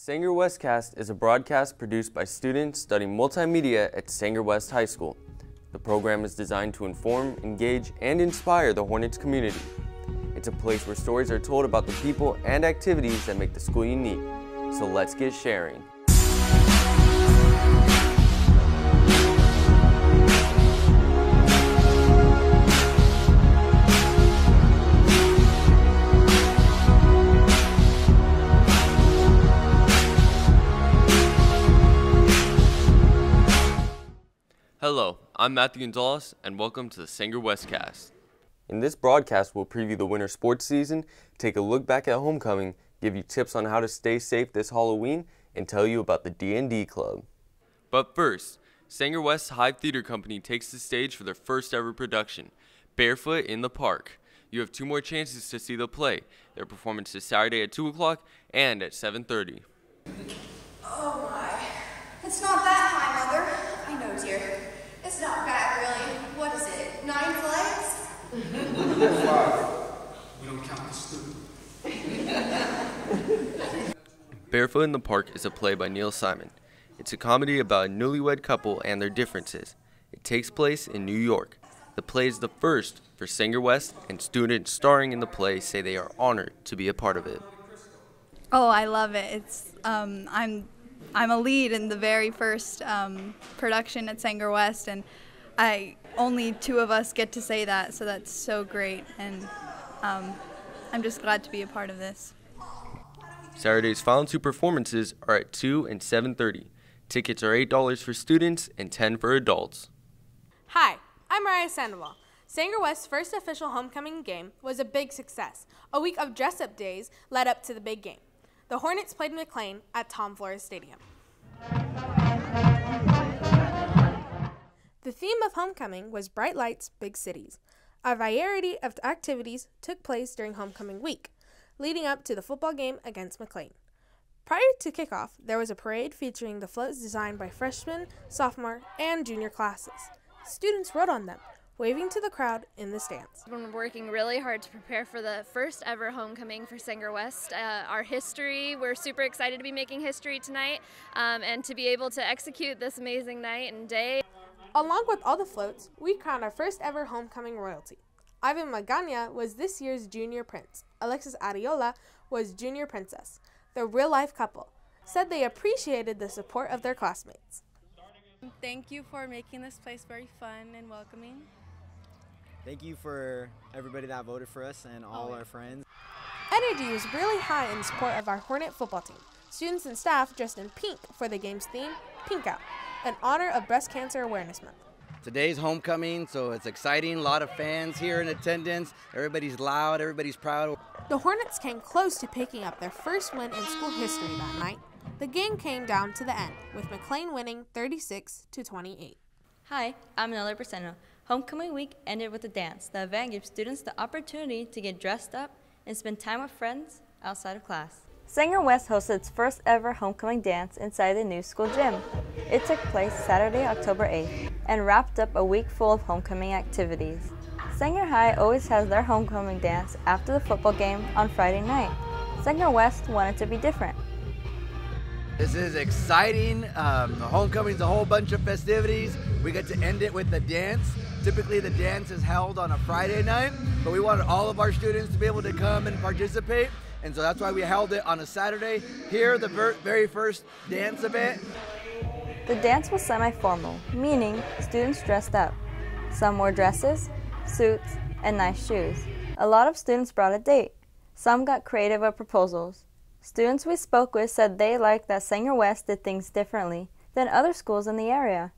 Sanger WESTcast is a broadcast produced by students studying multimedia at Sanger West High School. The program is designed to inform, engage, and inspire the Hornets community. It's a place where stories are told about the people and activities that make the school unique. So let's get sharing. Hello, I'm Matthew Gonzalez, and welcome to the Sanger WESTcast. In this broadcast, we'll preview the winter sports season, take a look back at homecoming, give you tips on how to stay safe this Halloween, and tell you about the D&D Club. But first, Sanger West Hive Theater Company takes the stage for their first ever production, Barefoot in the Park. You have 2 more chances to see the play. Their performance is Saturday at 2 o'clock and at 7:30. Oh my, it's not that high, Mother. I know, dear. It's not bad, really. What is it, 9 flags? 5. We don't count the student. Barefoot in the Park is a play by Neil Simon. It's a comedy about a newlywed couple and their differences. It takes place in New York. The play is the first for Sanger West, and students starring in the play say they are honored to be a part of it. Oh, I love it. It's I'm a lead in the very first production at Sanger West, and only 2 of us get to say that, so that's so great, and I'm just glad to be a part of this. Saturday's final 2 performances are at 2 and 7:30. Tickets are $8 for students and $10 for adults. Hi, I'm Mariah Sandoval. Sanger West's first official homecoming game was a big success. A week of dress-up days led up to the big game. The Hornets played McLean at Tom Flores Stadium. The theme of homecoming was Bright Lights, Big Cities. A variety of activities took place during homecoming week, leading up to the football game against McLean. Prior to kickoff, there was a parade featuring the floats designed by freshman, sophomore, and junior classes. Students rode on them, waving to the crowd in the stands. We've been working really hard to prepare for the first ever homecoming for Sanger West. Our history, we're super excited to be making history tonight and to be able to execute this amazing night and day. Along with all the floats, we crowned our first ever homecoming royalty. Ivan Magana was this year's junior prince. Alexis Ariola was junior princess. The real-life couple said they appreciated the support of their classmates. Thank you for making this place very fun and welcoming. Thank you for everybody that voted for us and all our friends. Energy was really high in support of our Hornet football team. Students and staff dressed in pink for the game's theme, Pink Out, in honor of Breast Cancer Awareness Month. Today's homecoming, so it's exciting. A lot of fans here in attendance. Everybody's loud, everybody's proud. The Hornets came close to picking up their first win in school history that night. The game came down to the end, with McLean winning 36-28. Hi, I'm Nola Braceno. Homecoming week ended with a dance. The event gives students the opportunity to get dressed up and spend time with friends outside of class. Sanger West hosted its first ever homecoming dance inside the new school gym. It took place Saturday, October 8th, and wrapped up a week full of homecoming activities. Sanger High always has their homecoming dance after the football game on Friday night. Sanger West wanted to be different. This is exciting. Homecoming's a whole bunch of festivities. We get to end it with the dance. Typically the dance is held on a Friday night, but we wanted all of our students to be able to come and participate, and so that's why we held it on a Saturday. Here, the very first dance event. The dance was semi-formal, meaning students dressed up. Some wore dresses, suits, and nice shoes. A lot of students brought a date. Some got creative with proposals. Students we spoke with said they liked that Sanger West did things differently than other schools in the area.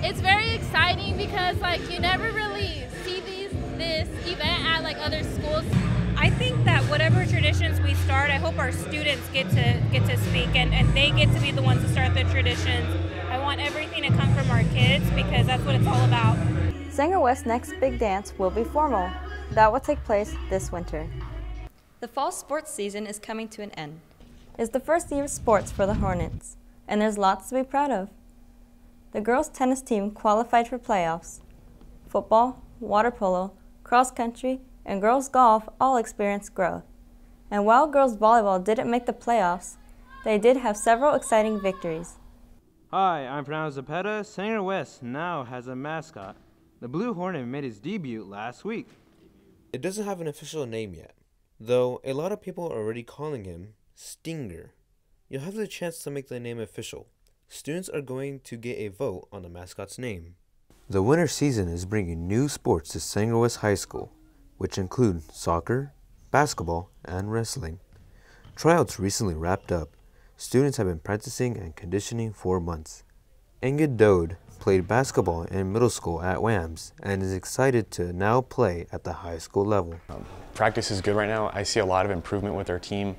It's very exciting because you never really see this event at other schools. I think that whatever traditions we start, I hope our students get to speak and they get to be the ones to start the traditions. I want everything to come from our kids because that's what it's all about. Sanger West's next big dance will be formal. That will take place this winter. The fall sports season is coming to an end. It's the first year of sports for the Hornets, and there's lots to be proud of. The girls' tennis team qualified for playoffs. Football, water polo, cross country, and girls' golf all experienced growth. And while girls' volleyball didn't make the playoffs, They did have several exciting victories. Hi, I'm Fernando Zapeta. Sanger West now has a mascot. The Blue Hornet made its debut last week. It doesn't have an official name yet, though a lot of people are already calling him Stinger. You'll have the chance to make the name official. Students are going to get a vote on the mascot's name. The winter season is bringing new sports to Sanger West High School, which include soccer, basketball, and wrestling. Tryouts recently wrapped up. Students have been practicing and conditioning for months. Ingrid Dode played basketball in middle school at WAMS and is excited to now play at the high school level. Practice is good right now. I see a lot of improvement with our team,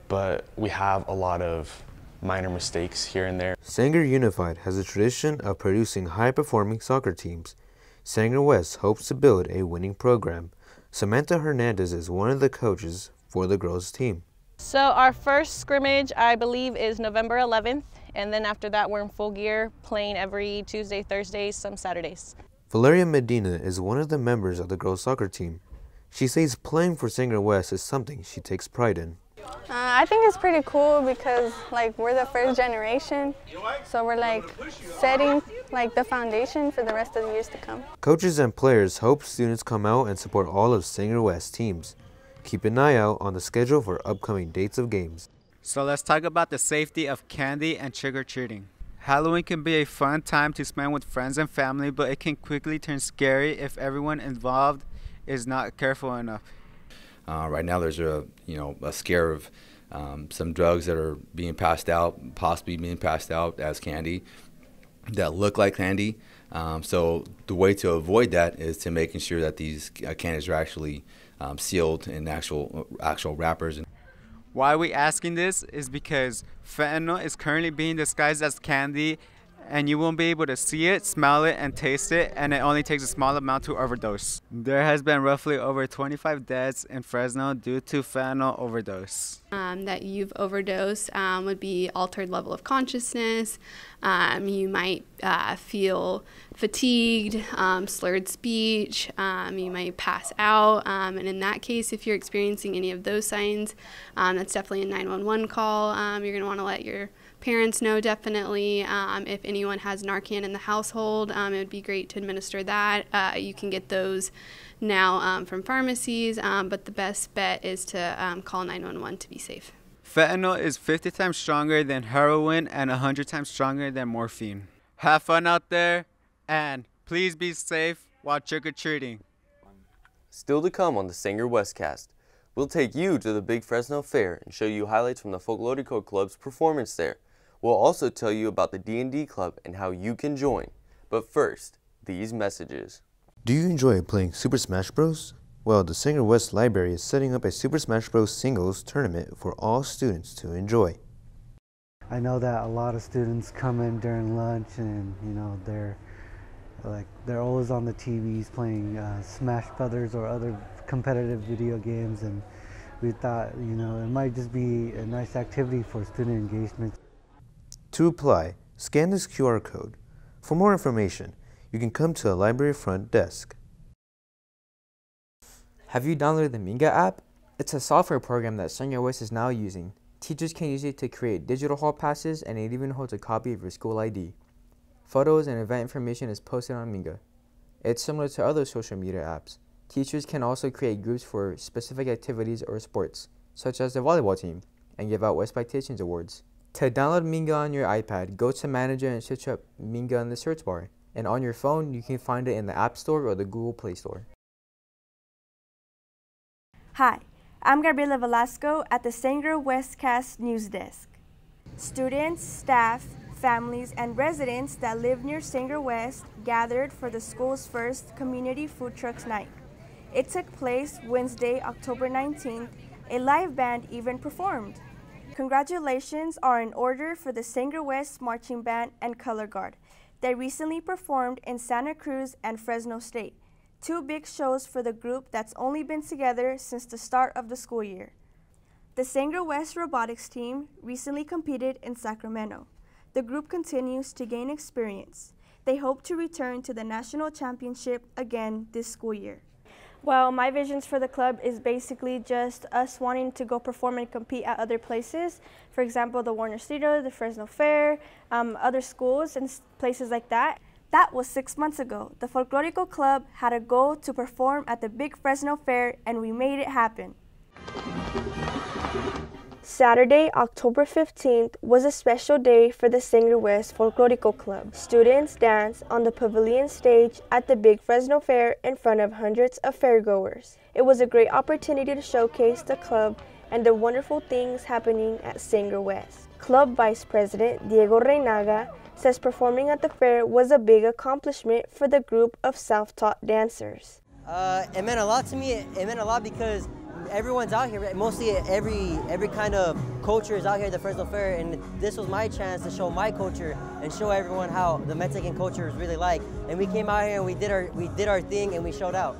but we have a lot of minor mistakes here and there. Sanger Unified has a tradition of producing high-performing soccer teams. Sanger West hopes to build a winning program. Samantha Hernandez is one of the coaches for the girls' team. So our first scrimmage, I believe, is November 11th, and then after that we're in full gear, playing every Tuesday, Thursdays, some Saturdays. Valeria Medina is one of the members of the girls' soccer team. She says playing for Sanger West is something she takes pride in. I think it's pretty cool because we're the first generation, so we're setting the foundation for the rest of the years to come. Coaches and players hope students come out and support all of Sanger West teams. Keep an eye out on the schedule for upcoming dates of games. So let's talk about the safety of candy and trick-or-treating. Halloween can be a fun time to spend with friends and family, but it can quickly turn scary if everyone involved is not careful enough. Right now there's a scare of some drugs that are being passed out, possibly being passed out as candy that look like candy. So the way to avoid that is to making sure that these candies are actually sealed in actual wrappers. Why are we asking this is because fentanyl is currently being disguised as candy, and you won't be able to see it, smell it, and taste it, and it only takes a small amount to overdose. There has been roughly over 25 deaths in Fresno due to fentanyl overdose. That you've overdosed would be altered level of consciousness. You might feel fatigued, slurred speech, you might pass out, and in that case, if you're experiencing any of those signs, that's definitely a 911 call. You're going to want to let your parents know, definitely. If anyone has Narcan in the household, it would be great to administer that. You can get those now from pharmacies, but the best bet is to call 911 to be safe. Fentanyl is 50 times stronger than heroin and 100 times stronger than morphine. Have fun out there, and please be safe while trick-or-treating. Still to come on the Sanger WESTcast, we'll take you to the Big Fresno Fair and show you highlights from the Folklorico Club's performance there. We'll also tell you about the D&D Club and how you can join. But first, these messages. Do you enjoy playing Super Smash Bros? Well, the Sanger West Library is setting up a Super Smash Bros. Singles tournament for all students to enjoy. I know that a lot of students come in during lunch and, they're always on the TVs playing Smash Brothers or other competitive video games, and we thought, it might just be a nice activity for student engagement. To apply, scan this QR code. For more information, you can come to the library front desk. Have you downloaded the Minga app? It's a software program that Sanger West is now using. Teachers can use it to create digital hall passes, and it even holds a copy of your school ID. Photos and event information is posted on Minga. It's similar to other social media apps. Teachers can also create groups for specific activities or sports, such as the volleyball team, and give out West Citations awards. To download Minga on your iPad, go to Manager and search up Minga in the search bar. And on your phone, you can find it in the App Store or the Google Play Store. Hi, I'm Gabriela Velasco at the Sanger WESTcast News Desk. Students, staff, families, and residents that live near Sanger West gathered for the school's first Community Food Trucks Night. It took place Wednesday, October 19th. A live band even performed. Congratulations are in order for the Sanger West Marching Band and Color Guard. They recently performed in Santa Cruz and Fresno State, two big shows for the group that's only been together since the start of the school year. The Sanger West robotics team recently competed in Sacramento. The group continues to gain experience. They hope to return to the national championship again this school year. Well, my visions for the club is basically just us wanting to go perform and compete at other places. For example, the Warner Studio, the Fresno Fair, other schools and places like that. That was 6 months ago. The Folklorico Club had a goal to perform at the big Fresno Fair, and we made it happen. Saturday, October 15th was a special day for the Sanger West Folklorico Club. Students danced on the pavilion stage at the big Fresno Fair in front of hundreds of fairgoers. It was a great opportunity to showcase the club and the wonderful things happening at Sanger West. Club Vice President Diego Reynaga says performing at the fair was a big accomplishment for the group of self-taught dancers. It meant a lot to me. It meant a lot because everyone's out here. Mostly every kind of culture is out here at the Fresno Fair, and this was my chance to show my culture and show everyone how the Mexican culture is really like. And we came out here and we did our thing and we showed out.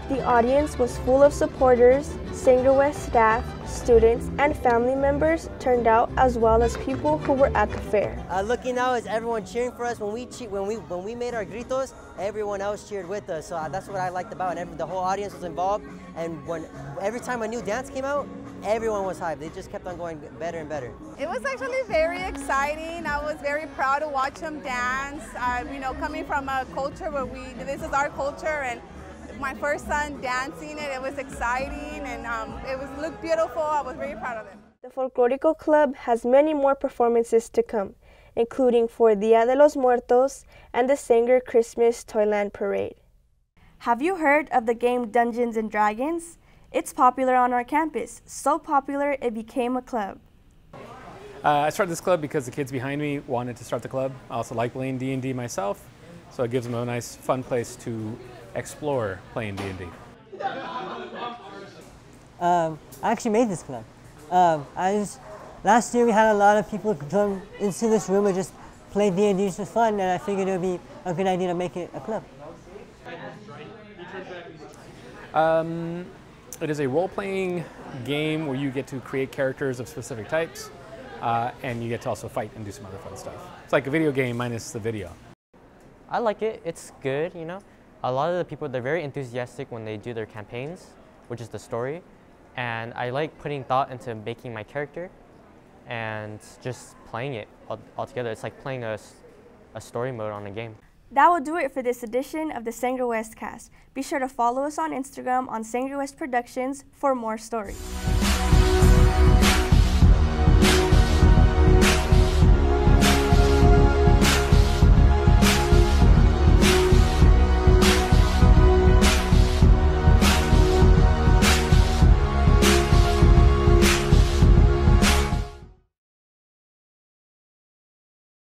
The audience was full of supporters. Sanger West staff, students, and family members turned out, as well as people who were at the fair. Looking now is everyone cheering for us. When we made our gritos, everyone else cheered with us. So that's what I liked about it. The whole audience was involved, and every time a new dance came out, everyone was hyped. They just kept on going better and better. It was actually very exciting. I was very proud to watch them dance. You know, coming from a culture where this is our culture, and my first son dancing it was exciting, and it looked beautiful. I was very proud of them. The Folklorico Club has many more performances to come, including for Dia de los Muertos and the Sanger Christmas Toyland Parade. Have you heard of the game Dungeons and Dragons? It's popular on our campus, so popular it became a club. I started this club because the kids behind me wanted to start the club. I also like playing D&D myself, so it gives them a nice, fun place to explore playing D&D. I actually made this club. Last year we had a lot of people come into this room and just play D&D just for fun, and I figured it would be a good idea to make it a club. It is a role-playing game where you get to create characters of specific types, and you get to also fight and do some other fun stuff. It's like a video game minus the video. I like it. It's good, you know. A lot of the people, they're very enthusiastic when they do their campaigns, which is the story. And I like putting thought into making my character and just playing it all together. It's like playing a story mode on a game. That will do it for this edition of the Sanger WESTcast. Be sure to follow us on Instagram on Sanger West Productions for more stories.